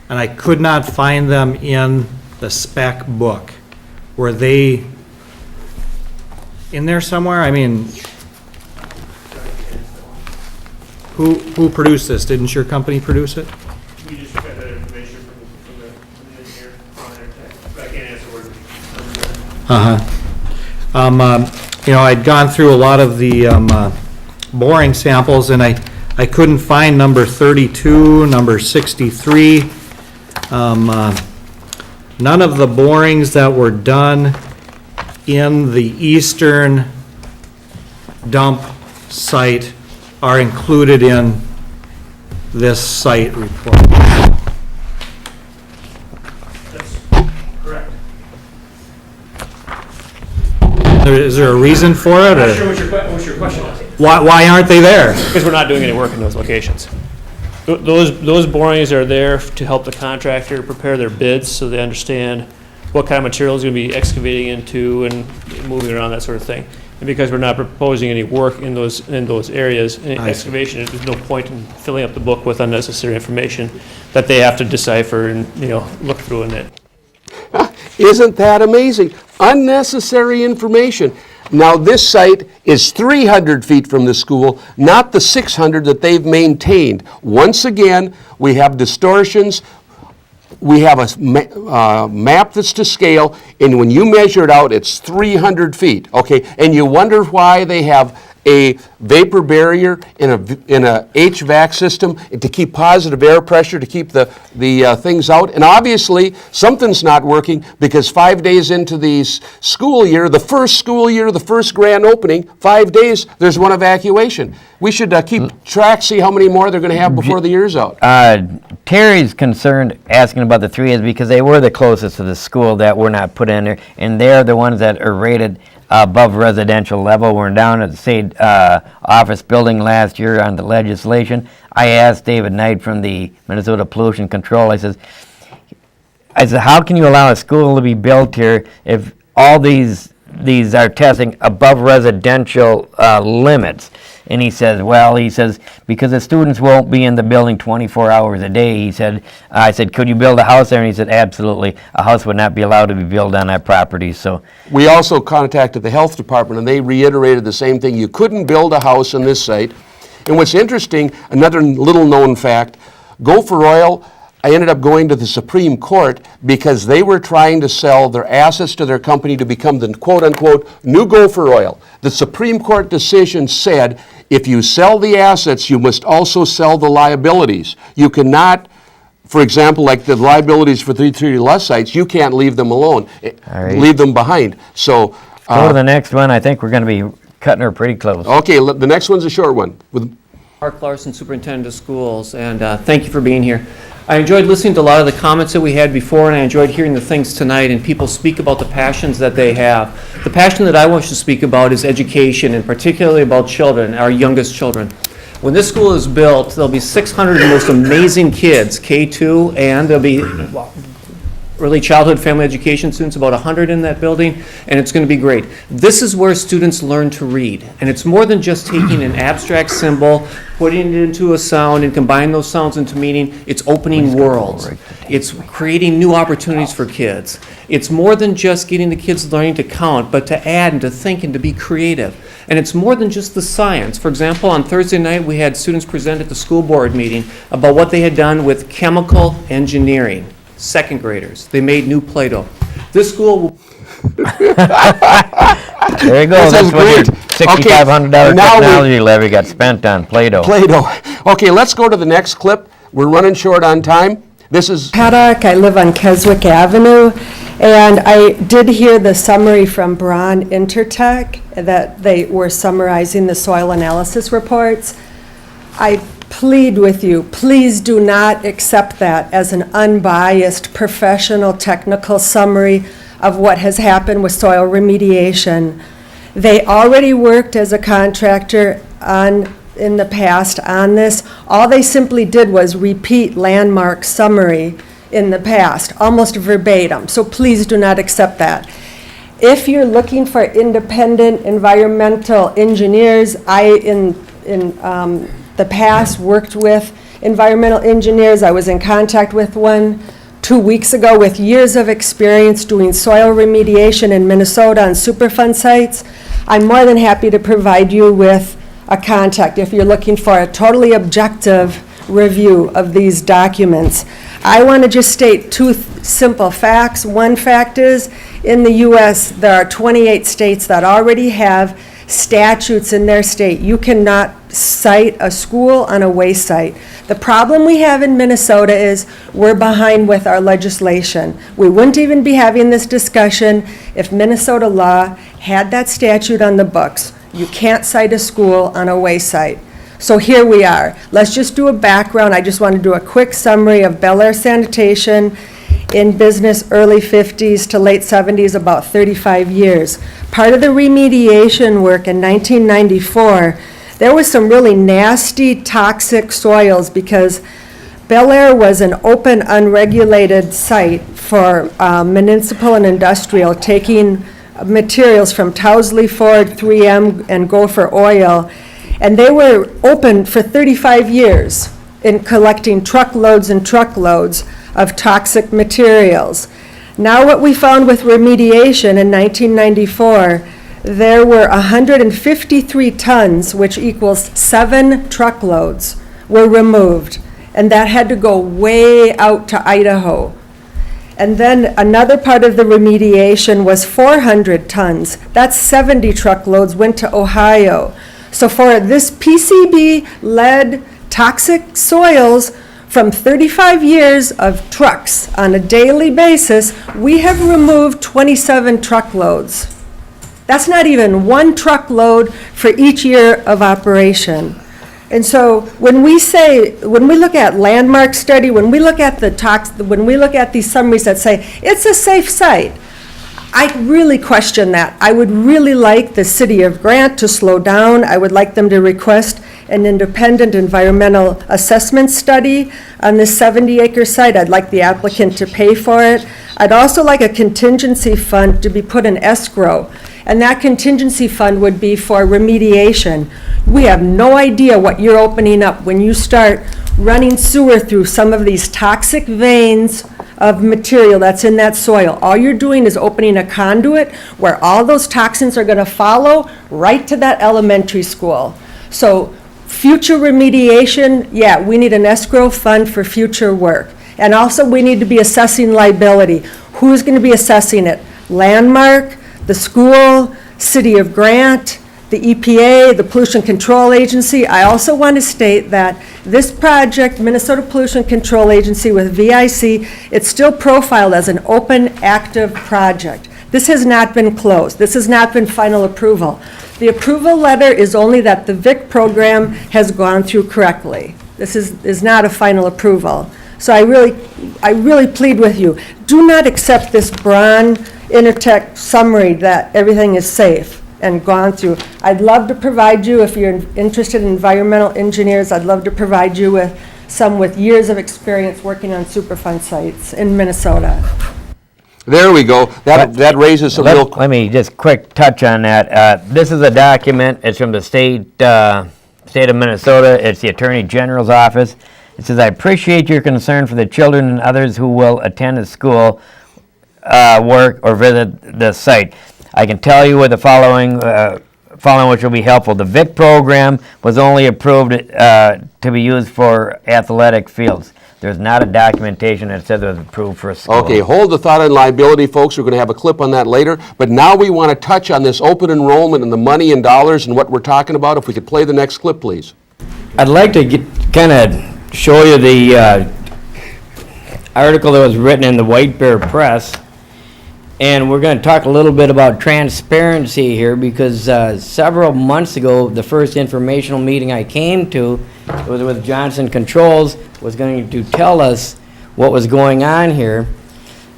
and I could not find them in the spec book. Were they in there somewhere? I mean, who produced this? Didn't your company produce it? We just got that information from the engineer on there. But I can't answer where. You know, I'd gone through a lot of the boring samples, and I couldn't find number 32, number 63. None of the borings that were done in the eastern dump site are included in this site report. That's correct. Is there a reason for it? I'm not Or sure what your question is. why aren't they there? Because we're not doing any work in those locations. Those borings are there to help the contractor prepare their bids so they understand what kind of material is going to be excavating into and moving around, that sort of thing. And because we're not proposing any work in those areas, any excavation, there's no point in filling up the book with unnecessary information that they have to decipher and, look through in it. Isn't that amazing? Unnecessary information. Now, this site is 300 feet from the school, not the 600 that they've maintained. Once again, we have distortions. We have a map that's to scale, and when you measure it out, it's 300 feet, okay? And you wonder why they have a vapor barrier in a HVAC system to keep positive air pressure, to keep the things out. And obviously, something's not working because 5 days into the school year, the first grand opening, 5 days, there's one evacuation. We should keep track, see how many more they're going to have before the year's out. Terry's concerned, asking about the 3 is because they were the closest to the school that were not put in there, and they're the ones that are rated above residential level. We're down at the state office building last year on the legislation. I asked David Knight from the Minnesota Pollution Control, I said, how can you allow a school to be built here if all these are testing above residential limits? And he says, because the students won't be in the building 24 hours a day. He said, I said, could you build a house there? And he said, absolutely. A house would not be allowed to be built on that property. So we also contacted the health department, and they reiterated the same thing. You couldn't build a house on this site. And what's interesting, another little known fact, Gopher Oil, I ended up going to the Supreme Court because they were trying to sell their assets to their company to become the quote-unquote new Gopher Oil. The Supreme Court decision said, if you sell the assets, you must also sell the liabilities. You cannot, for example, like the liabilities for 330 less sites, you can't leave them alone, leave them behind. So go to the next one. I think we're going to be cutting her pretty close. Okay, the next one's a short one. Mark Larson, Superintendent of Schools, and thank you for being here. I enjoyed listening to a lot of the comments that we had before, and I enjoyed hearing the things tonight, and people speak about the passions that they have. The passion that I want to speak about is education, and particularly about children, our youngest children. When this school is built, there'll be 600 of the most amazing kids, K-2, and there'll be early childhood family education students, about 100 in that building, and it's going to be great. This is where students learn to read, and it's more than just taking an abstract symbol, putting it into a sound, and combining those sounds into meaning. It's opening worlds. It's creating new opportunities for kids. It's more than just getting the kids learning to count, but to add and to think and to be creative. And it's more than just the science. For example, on Thursday night, we had students present at the school board meeting about what they had done with chemical engineering. Second graders. They made new Play-Doh. This school will... There you go. That's what your $6,500 technology levy got spent on Play-Doh. Okay, let's go to the next clip. We're running short on time. This is... Paddock. I live on Keswick Avenue, and I did hear the summary from Braun Intertech that they were summarizing the soil analysis reports. I plead with you, please do not accept that as an unbiased, professional, technical summary of what has happened with soil remediation. They already worked as a contractor in the past on this. All they simply did was repeat landmark summary in the past, almost verbatim. So please do not accept that. If you're looking for independent environmental engineers, in the past worked with environmental engineers. I was in contact with one 2 weeks ago with years of experience doing soil remediation in Minnesota on Superfund sites. I'm more than happy to provide you with a contact if you're looking for a totally objective review of these documents. I want to just state two simple facts. One fact is, in the U.S., there are 28 states that already have statutes in their state. You cannot site a school on a waste site. The problem we have in Minnesota is we're behind with our legislation. We wouldn't even be having this discussion if Minnesota law had that statute on the books. You can't site a school on a waste site. So here we are. Let's just do a background. I just want to do a quick summary of Bel Air Sanitation in business early 50s to late 70s, about 35 years. Part of the remediation work in 1994, there was some really nasty, toxic soils because Bel Air was an open, unregulated site for municipal and industrial taking materials from Towsley Ford, 3M, and Gopher Oil, and they were open for 35 years in collecting truckloads and truckloads of toxic materials. Now what we found with remediation in 1994, there were 153 tons, which equals 7 truckloads, were removed. And that had to go way out to Idaho. And then another part of the remediation was 400 tons. That's 70 truckloads went to Ohio. So for this PCB lead toxic soils from 35 years of trucks on a daily basis, we have removed 27 truckloads. That's not even 1 truckload for each year of operation. And so when we look at landmark study, when we look at these summaries that say it's a safe site, I really question that. I would really like the city of Grant to slow down. I would like them to request an independent environmental assessment study on this 70-acre site. I'd like the applicant to pay for it. I'd also like a contingency fund to be put in escrow, and that contingency fund would be for remediation. We have no idea what you're opening up when you start running sewer through some of these toxic veins of material that's in that soil. All you're doing is opening a conduit where all those toxins are going to follow right to that elementary school. So future remediation, yeah, we need an escrow fund for future work. And also we need to be assessing liability. Who's going to be assessing it? Landmark, the school, City of Grant, the EPA, the Pollution Control Agency. I also want to state that this project, Minnesota Pollution Control Agency with VIC, it's still profiled as an open, active project. This has not been closed. This has not been final approval. The approval letter is only that the VIC program has gone through correctly. This is not a final approval. So I really plead with you, do not accept this Braun Intertech summary that everything is safe and gone through. I'd love to provide you, if you're interested in environmental engineers, I'd love to provide you with some with years of experience working on Superfund sites in Minnesota. There we go. That raises some real... Let me just quick touch on that. This is a document. It's from the state of Minnesota. It's the Attorney General's office. It says, I appreciate your concern for the children and others who will attend the school, work, or visit the site. I can tell you with the following which will be helpful. The VIC program was only approved to be used for athletic fields. There's not a documentation that says it was approved for a school. Okay, hold the thought on liability, folks. We're going to have a clip on that later. But now we want to touch on this open enrollment and the money and dollars and what we're talking about. If we could play the next clip, please. I'd like to kind of show you the article that was written in the White Bear Press. And we're going to talk a little bit about transparency here because several months ago, the first informational meeting I came to was with Johnson Controls, was going to tell us what was going on here.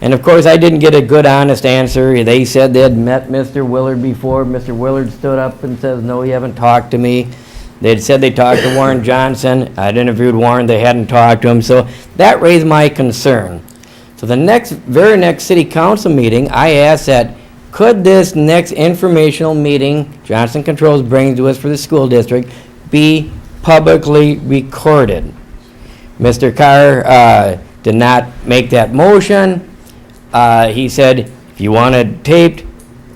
And of course, I didn't get a good, honest answer. They said they had met Mr. Willard before. Mr. Willard stood up and says, no, you haven't talked to me. They'd said they talked to Warren Johnson. I'd interviewed Warren. They hadn't talked to him. So that raised my concern. So the very next city council meeting, I asked that, could this next informational meeting Johnson Controls brings to us for the school district be publicly recorded? Mr. Carr did not make that motion. He said, if you want it taped,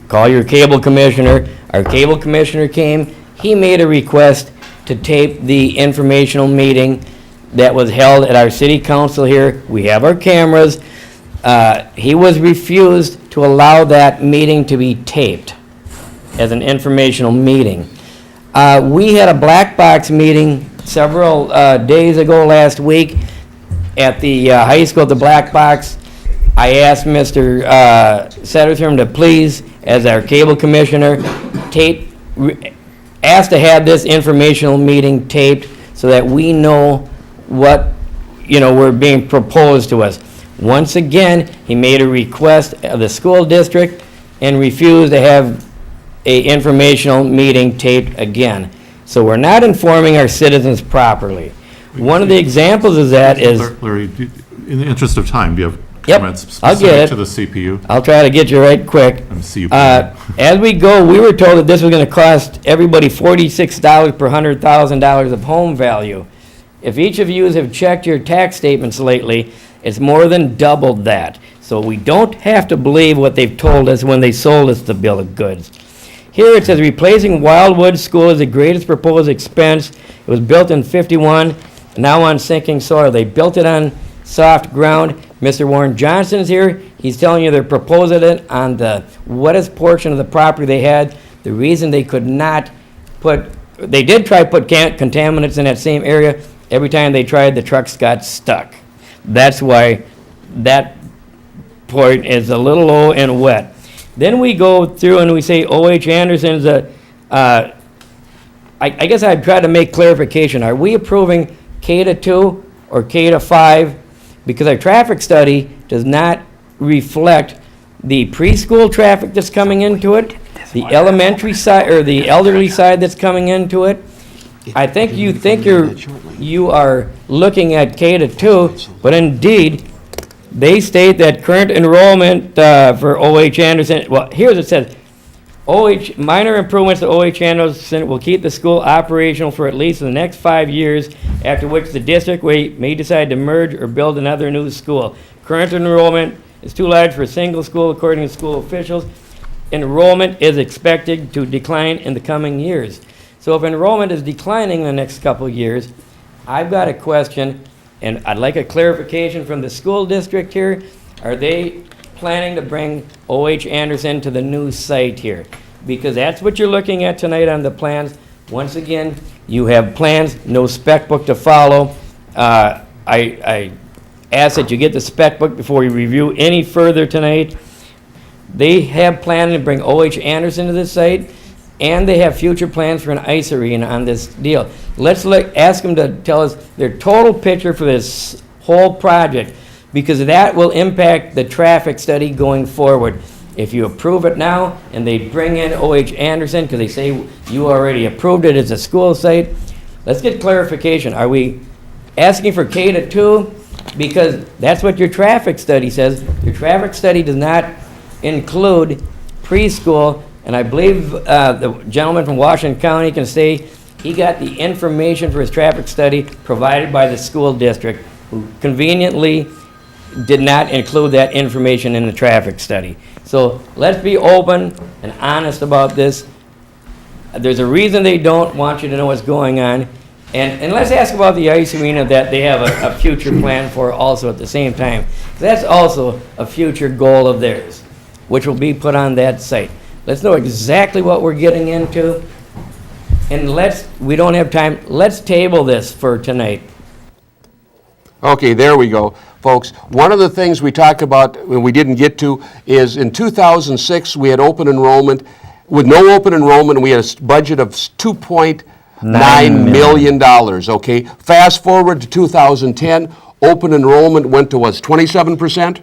call your cable commissioner. Our cable commissioner came. He made a request to tape the informational meeting that was held at our city council here. We have our cameras. He was refused to allow that meeting to be taped as an informational meeting. We had a black box meeting several days ago last week at the high school at the black box. I asked Mr. Sederstrom to please, as our cable commissioner, ask to have this informational meeting taped so that we know what we're being proposed to us. Once again, he made a request of the school district and refused to have an informational meeting taped again. So we're not informing our citizens properly. One of the examples of that is... Larry, in the interest of time, do you have Yep, comments I'll get specific it. to the CPU? I'll try to get you right quick. As we go, we were told that this was gonna cost everybody $46 per $100,000 of home value. If each of you have checked your tax statements lately, it's more than doubled that. So we don't have to believe what they've told us when they sold us the bill of goods. Here it says replacing Wildwood School is the greatest proposed expense. It was built in '51, now on sinking soil. They built it on soft ground. Mr. Warren Johnson is here. He's telling you they're proposing it on the wettest portion of the property they had. The reason they could not put, they did try to put contaminants in that same area. Every time they tried, the trucks got stuck. That's why that point is a little low and wet. Then we go through and we say O.H. Anderson's I guess I'd try to make clarification. Are we approving K-2 or K-5? Because our traffic study does not reflect the preschool traffic that's coming into it, the elementary side, or the elderly side that's coming into it. I think you are looking at K-2, but indeed, they state that current enrollment for O.H. Anderson, well, here's it says, minor improvements to O.H. Anderson will keep the school operational for at least the next 5 years, after which the district may decide to merge or build another new school. Current enrollment is too large for a single school, according to school officials. Enrollment is expected to decline in the coming years. So if enrollment is declining in the next couple of years, I've got a question, and I'd like a clarification from the school district here. Are they planning to bring O.H. Anderson to the new site here? Because that's what you're looking at tonight on the plans. Once again, you have plans, no spec book to follow. I ask that you get the spec book before you review any further tonight. They have planned to bring O.H. Anderson to this site, and they have future plans for an ice arena on this deal. Let's ask them to tell us their total picture for this whole project, because that will impact the traffic study going forward. If you approve it now, and they bring in O.H. Anderson, because they say you already approved it as a school site, let's get clarification. Are we asking for K-2? Because that's what your traffic study says. Your traffic study does not include preschool, and I believe the gentleman from Washington County can say he got the information for his traffic study provided by the school district, who conveniently did not include that information in the traffic study. So let's be open and honest about this. There's a reason they don't want you to know what's going on. And let's ask about the ice arena that they have a future plan for also at the same time. That's also a future goal of theirs, which will be put on that site. Let's know exactly what we're getting into. And we don't have time, let's table this for tonight. Okay, there we go, folks. One of the things we talked about and we didn't get to is in 2006, we had open enrollment. With no open enrollment, we had a budget of $2.9 million, okay? Fast forward to 2010, open enrollment went to, 27%?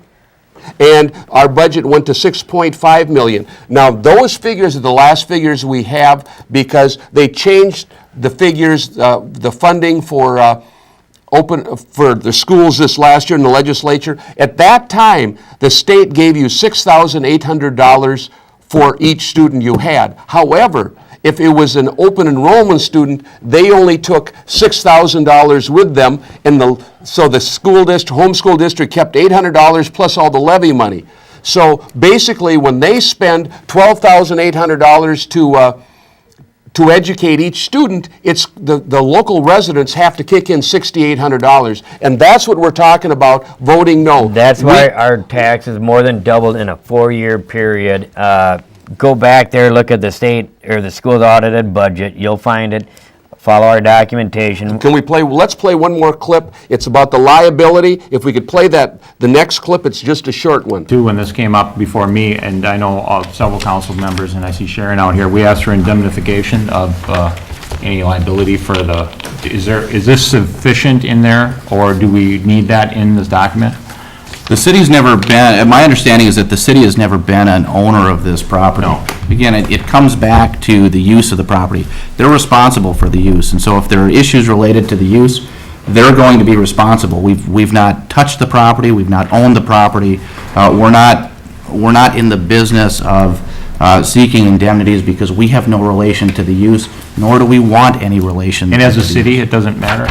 And our budget went to $6.5 million. Now, those figures are the last figures we have because they changed the figures, the funding for the schools this last year in the legislature. At that time, the state gave you $6,800 for each student you had. However, if it was an open enrollment student, they only took $6,000 with them, and so the school district, home school district, kept $800 plus all the levy money. So basically, when they spend $12,800 to educate each student, it's the local residents have to kick in $6,800, and that's what we're talking about voting no. That's why our taxes more than doubled in a 4-year period. Go back there, look at the state or the school's audited budget. You'll find it. Follow our documentation. Can we play? Let's play one more clip. It's about the liability. If we could play the next clip, it's just a short one. Too, when this came up before me, and I know several council members, and I see Sharon out here, we asked for indemnification of any liability for is this sufficient in there, or do we need that in this document? The city's never been, my understanding is that the city has never been an owner of this property. No. Again, it comes back to the use of the property. They're responsible for the use, and so if there are issues related to the use, they're going to be responsible. We've not touched the property, we've not owned the property, we're not in the business of seeking indemnities because we have no relation to the use, nor do we want any relation. And as a to the city, use. it doesn't matter?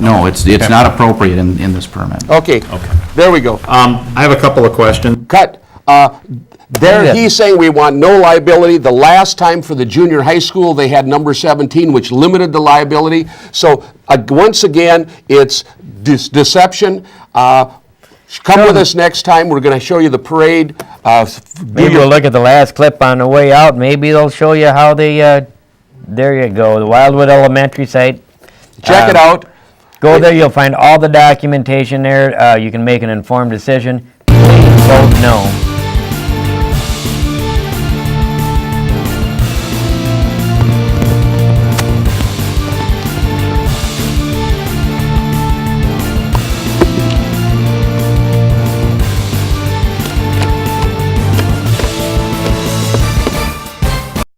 No, it's not appropriate in this permit. Okay, there we go. I have a couple of questions. Cut. There, he's saying we want no liability. The last time for the junior high school, they had number 17, which limited the liability. So, once again, it's deception. Come with us next time. We're going to show you the parade. Maybe we'll look at the last clip on the way out. Maybe they'll show you how they, there you go, the Wildwood Elementary site. Check it out. Go there, you'll find all the documentation there. You can make an informed decision. Please vote no.